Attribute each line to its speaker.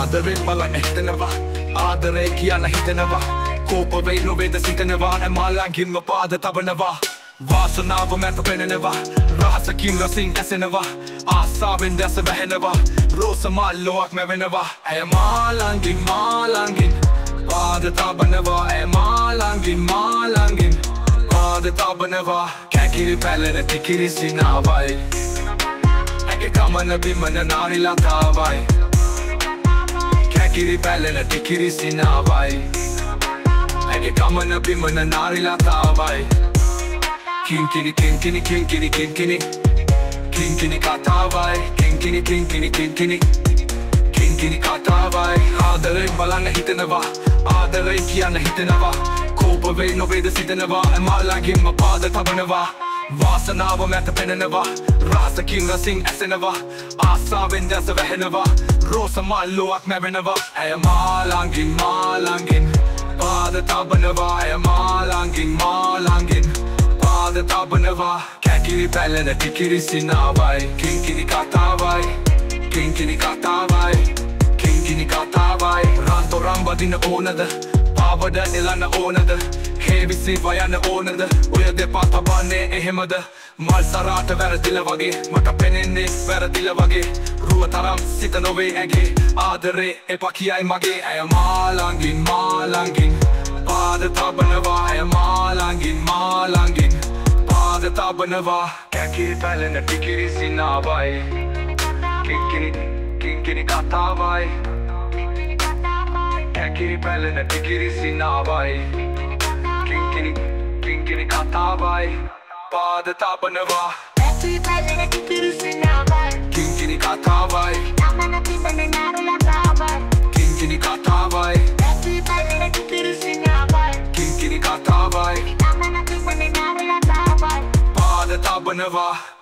Speaker 1: ආදරෙන් බල එතනවා ආදරේ කියන හිතනවා කෝප වෙයි නොවේද සිතනවා එමාලංගින්ම පාද තබනවා වාසනාව මැත පෙනෙනවා රහසකින් රසින් ඇසෙනවා ආසාවෙන් දැස වැහෙනවා රෝස මල්ලොක් මැවෙනවා ඇය මාලංගින් පාද තබනවා ඇය මාලංගින් පාද තබනවා කැකිරි පැලෙන තිකිරි සිනාවයි ඇගේ ගමන බිමන නාරි ලතාවයි Kiri පැලෙන ටිකිරි සිනාවයි ඇගේ ගමන බිමන නාරි ලතාවයි කිංකිණි කිංකිණි කිංකිණි කිංකිණි කිංකිණි කතාවයි කිංකිණි කිංකිණි කිංකිණි කිංකිණි කතාවයි ආදරේ බලන්න හිතනවා ආදරේ කියන්න හිතනවා කෝප වෙයි නොවේද සිතනවා එමාලංගින්ම පාද තබනවා වාසනාව මැත පෙනෙනවා රහසකින් රසින් ඇසෙනවා ආසාවෙන් දැස වැහෙනවා රෝස මල්ලොක් මැවෙනවා ඇය මාලංගින් පාද තබනවා ඇය මාලංගින් පාද තබනවා කැකිරි පැලෙන ටිකිරි සිනාවයි කිංකිණි කතාවයි කිංකිණි කතාවයි කිංකිණි කතාවයි රන්තොරම් බදින ඕනද පාවඩ එලන්න ඕනද හේවිසි වයන්න ඕනද ඔය දෙපා තබන්නේ එහෙමද මල් සරාට වැරදිල වගේ මට පෙනෙන්නේ වැරදිල වගේ රුව තරම් සිත නොවේ ඇගේ ආදරේ එපා කියයි මගේ ඇය මාලංගින් පාද තබනවා ඇය මාලංගින් පාද තබනවා කැකිරි පැලෙන ටිකිරි සිනාවයි කිංකිණි කතාවයි කැකිරි පැලෙන ටිකිරි සිනාවයි කිංකිණි කතාවයි පාද තබනවා
Speaker 2: කැකිරි පැලෙන ටිකිරි සිනාවයි
Speaker 1: කිංකිණි කතාවයි
Speaker 2: ගමන බිමන නාරි ලතාවයි
Speaker 1: කිංකිණි කතාවයි
Speaker 2: කැකිරි පැලෙන ටිකිරි සිනාවයි
Speaker 1: කිංකිණි කතාවයි
Speaker 2: ගමන බිමන නාරි ලතාවයි
Speaker 1: පාද තබනවා